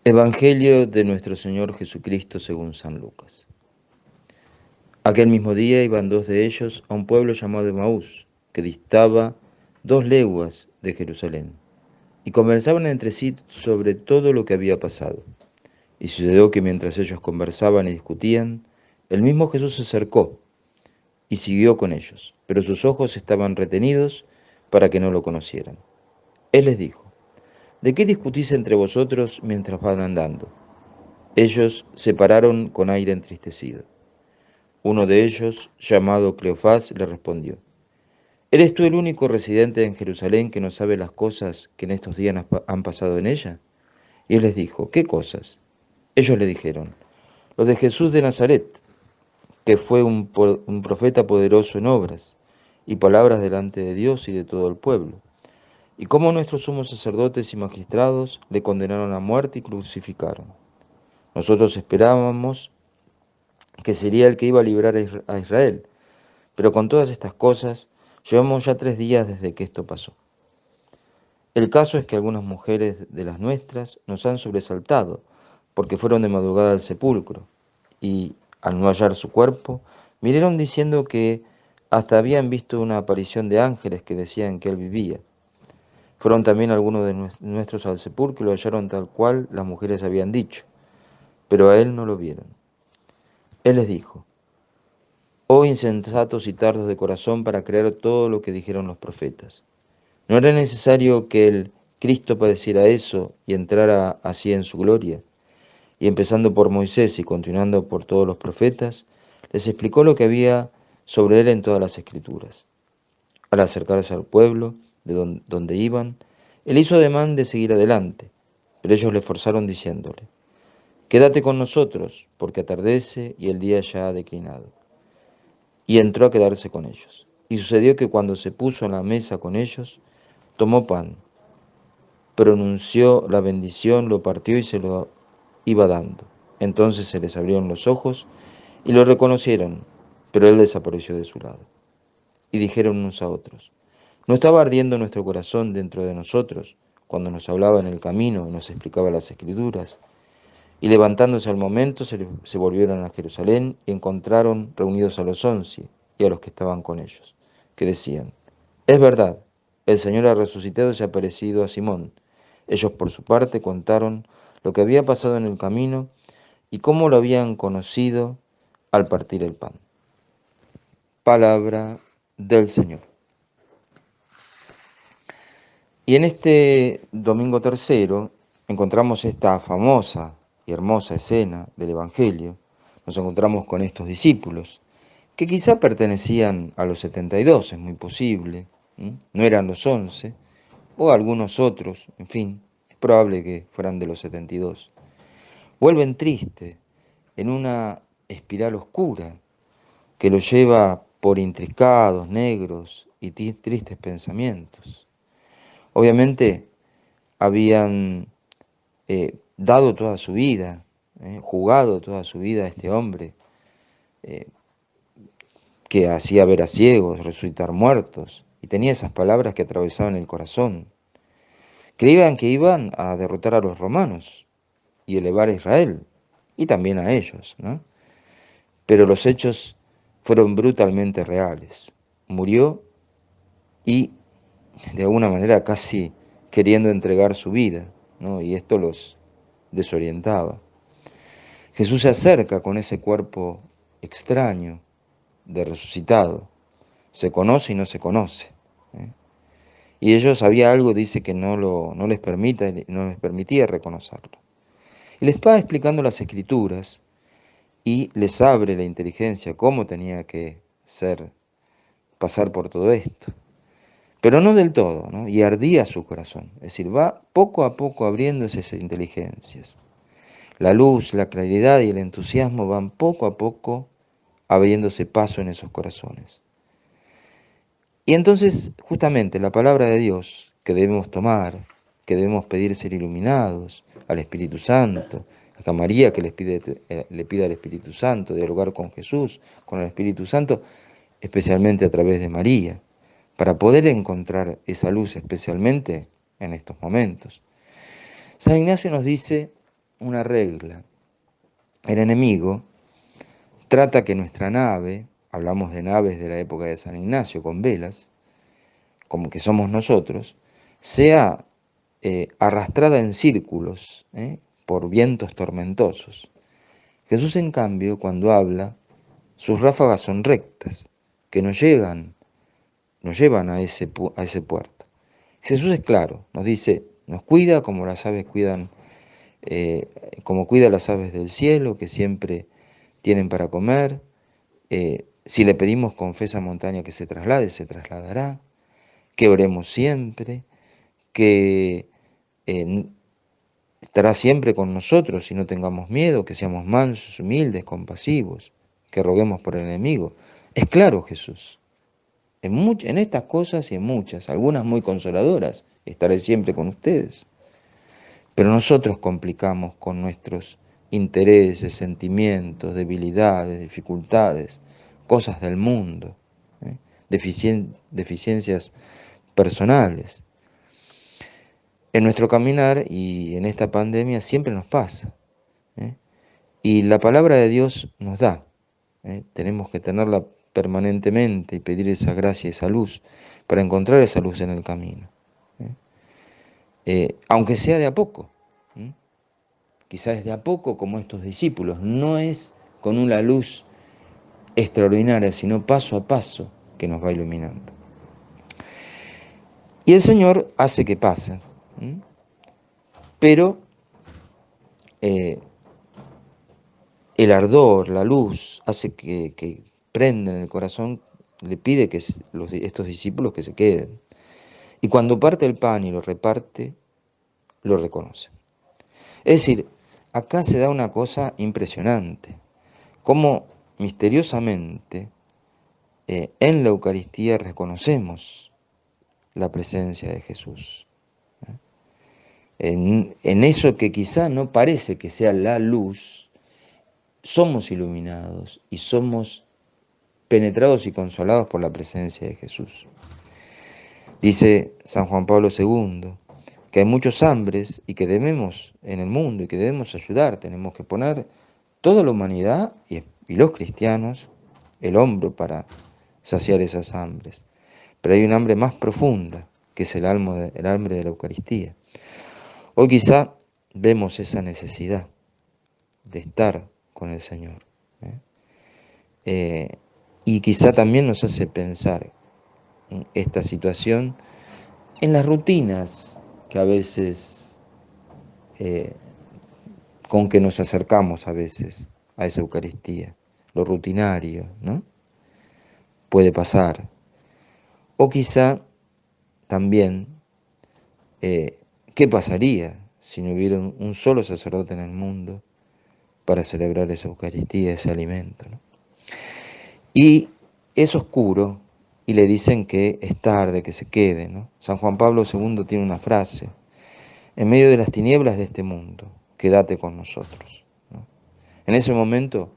Evangelio de nuestro Señor Jesucristo según San Lucas. Aquel mismo día iban dos de ellos a un pueblo llamado Emaús, que distaba 2 leguas de Jerusalén, y conversaban entre sí sobre todo lo que había pasado. Y sucedió que mientras ellos conversaban y discutían, el mismo Jesús se acercó y siguió con ellos, pero sus ojos estaban retenidos para que no lo conocieran. Él les dijo: ¿De qué discutís entre vosotros mientras van andando? Ellos se pararon con aire entristecido. Uno de ellos, llamado Cleofás, le respondió: ¿Eres tú el único residente en Jerusalén que no sabe las cosas que en estos días han pasado en ella? Y él les dijo: ¿Qué cosas? Ellos le dijeron: Lo de Jesús de Nazaret, que fue un profeta poderoso en obras y palabras delante de Dios y de todo el pueblo, y cómo nuestros sumos sacerdotes y magistrados le condenaron a muerte y crucificaron. Nosotros esperábamos que sería el que iba a librar a Israel. Pero con todas estas cosas, llevamos ya 3 días desde que esto pasó. El caso es que algunas mujeres de las nuestras nos han sobresaltado, porque fueron de madrugada al sepulcro, y al no hallar su cuerpo, vinieron diciendo que hasta habían visto una aparición de ángeles que decían que él vivía. Fueron también algunos de nuestros al sepulcro y lo hallaron tal cual las mujeres habían dicho, pero a él no lo vieron. Él les dijo: Oh insensatos y tardos de corazón para creer todo lo que dijeron los profetas. ¿No era necesario que el Cristo padeciera eso y entrara así en su gloria? Y empezando por Moisés y continuando por todos los profetas, les explicó lo que había sobre él en todas las escrituras. Al acercarse al pueblo de donde iban, él hizo ademán de seguir adelante, pero ellos le forzaron diciéndole: Quédate con nosotros, porque atardece y el día ya ha declinado. Y entró a quedarse con ellos. Y sucedió que cuando se puso a la mesa con ellos, tomó pan, pronunció la bendición, lo partió y se lo iba dando. Entonces se les abrieron los ojos y lo reconocieron, pero él desapareció de su lado. Y dijeron unos a otros: ¿No estaba ardiendo nuestro corazón dentro de nosotros cuando nos hablaba en el camino y nos explicaba las escrituras? Y levantándose al momento se volvieron a Jerusalén y encontraron reunidos a los 11 y a los que estaban con ellos, que decían: Es verdad, el Señor ha resucitado y se ha aparecido a Simón. Ellos por su parte contaron lo que había pasado en el camino y cómo lo habían conocido al partir el pan. Palabra del Señor. Y en este domingo tercero encontramos esta famosa y hermosa escena del Evangelio. Nos encontramos con estos discípulos, que quizá pertenecían a los 72, es muy posible, no eran los 11, o algunos otros, en fin, es probable que fueran de los 72. Vuelven tristes, en una espiral oscura, que los lleva por intrincados, negros y tristes pensamientos. Obviamente habían dado toda su vida, jugado toda su vida a este hombre eh, que hacía ver a ciegos, resucitar muertos, y tenía esas palabras que atravesaban el corazón. Creían que iban a derrotar a los romanos y elevar a Israel, y también a ellos, ¿no? Pero los hechos fueron brutalmente reales. Murió y de alguna manera casi queriendo entregar su vida, ¿no? Y esto los desorientaba. Jesús se acerca con ese cuerpo extraño de resucitado. Se conoce y no se conoce. ¿eh? Y ellos había algo, dice, que no les no les permitía reconocerlo. Y les va explicando las escrituras y les abre la inteligencia cómo tenía que ser, pasar por todo esto. Pero no del todo, ¿no? Y ardía su corazón. Es decir, va poco a poco abriéndose esas inteligencias. La luz, la claridad y el entusiasmo van poco a poco abriéndose paso en esos corazones. Y entonces, justamente, la palabra de Dios que debemos tomar, que debemos pedir ser iluminados, al Espíritu Santo, a María que le pide al Espíritu Santo, dialogar con Jesús, con el Espíritu Santo, especialmente a través de María, para poder encontrar esa luz especialmente en estos momentos. San Ignacio nos dice una regla. El enemigo trata que nuestra nave, hablamos de naves de la época de San Ignacio con velas, como que somos nosotros, sea arrastrada en círculos por vientos tormentosos. Jesús, en cambio, cuando habla, sus ráfagas son rectas, que nos llevan a ese puerto. Jesús es claro, nos dice, nos cuida como las aves cuidan, como cuida las aves del cielo, que siempre tienen para comer. Si le pedimos con fe a esa montaña que se traslade, se trasladará. Que oremos siempre, que estará siempre con nosotros y no tengamos miedo, que seamos mansos, humildes, compasivos, que roguemos por el enemigo. Es claro Jesús. En estas cosas y en muchas, algunas muy consoladoras, estaré siempre con ustedes. Pero nosotros complicamos con nuestros intereses, sentimientos, debilidades, dificultades, cosas del mundo, deficiencias personales. En nuestro caminar y en esta pandemia siempre nos pasa. Y la palabra de Dios nos da. Tenemos que tenerla permanentemente y pedir esa gracia, esa luz, para encontrar esa luz en el camino. Aunque sea de a poco. Quizás de a poco, como estos discípulos. No es con una luz extraordinaria, sino paso a paso que nos va iluminando. Y el Señor hace que pase. Pero el ardor, la luz, hace que prenda en el corazón, le pide que estos discípulos que se queden. Y cuando parte el pan y lo reparte, lo reconoce. Es decir, acá se da una cosa impresionante, cómo misteriosamente en la Eucaristía reconocemos la presencia de Jesús. En eso que quizá no parece que sea la luz, somos iluminados y somos penetrados y consolados por la presencia de Jesús. Dice San Juan Pablo II que hay muchos hambres y que debemos en el mundo y que debemos ayudar, tenemos que poner toda la humanidad y los cristianos el hombro para saciar esas hambres. Pero hay un hambre más profunda, que es el hambre de la Eucaristía. Hoy quizá vemos esa necesidad de estar con el Señor. Y quizá también nos hace pensar en esta situación en las rutinas que a veces, con que nos acercamos a veces a esa Eucaristía, lo rutinario, ¿no? Puede pasar. O quizá también, ¿qué pasaría si no hubiera un solo sacerdote en el mundo para celebrar esa Eucaristía, ese alimento, ¿no? Y es oscuro y le dicen que es tarde, que se quede, ¿no? San Juan Pablo II tiene una frase: en medio de las tinieblas de este mundo, quédate con nosotros, ¿no? En ese momento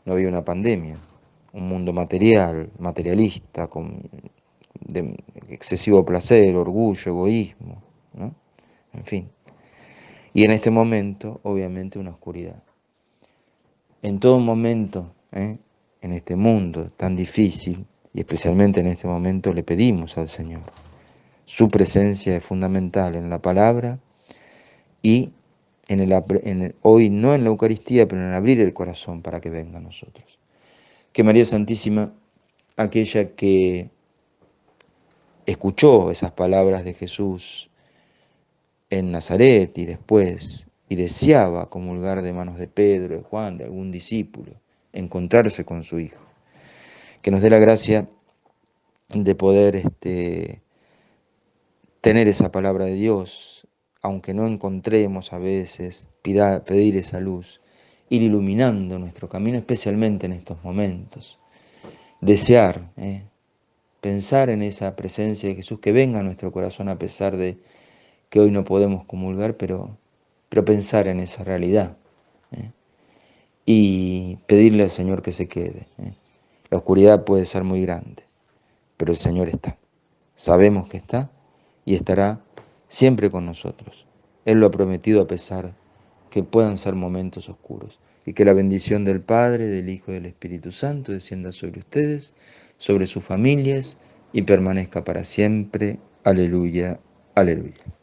no había una pandemia, un mundo materialista, de excesivo placer, orgullo, egoísmo, ¿no? En fin. Y en este momento, obviamente, una oscuridad. En todo momento, en este mundo tan difícil, y especialmente en este momento, le pedimos al Señor. Su presencia es fundamental en la palabra y hoy no en la Eucaristía, pero en abrir el corazón para que venga a nosotros. Que María Santísima, aquella que escuchó esas palabras de Jesús en Nazaret y después, y deseaba comulgar de manos de Pedro, de Juan, de algún discípulo, encontrarse con su Hijo. Que nos dé la gracia de poder tener esa palabra de Dios, aunque no encontremos a veces, pedir esa luz, ir iluminando nuestro camino, especialmente en estos momentos. Desear, pensar en esa presencia de Jesús, que venga a nuestro corazón a pesar de que hoy no podemos comulgar, pero pensar en esa realidad y pedirle al Señor que se quede. La oscuridad puede ser muy grande, pero el Señor está. Sabemos que está y estará siempre con nosotros. Él lo ha prometido a pesar que puedan ser momentos oscuros. Y que la bendición del Padre, del Hijo y del Espíritu Santo descienda sobre ustedes, sobre sus familias y permanezca para siempre. Aleluya, aleluya.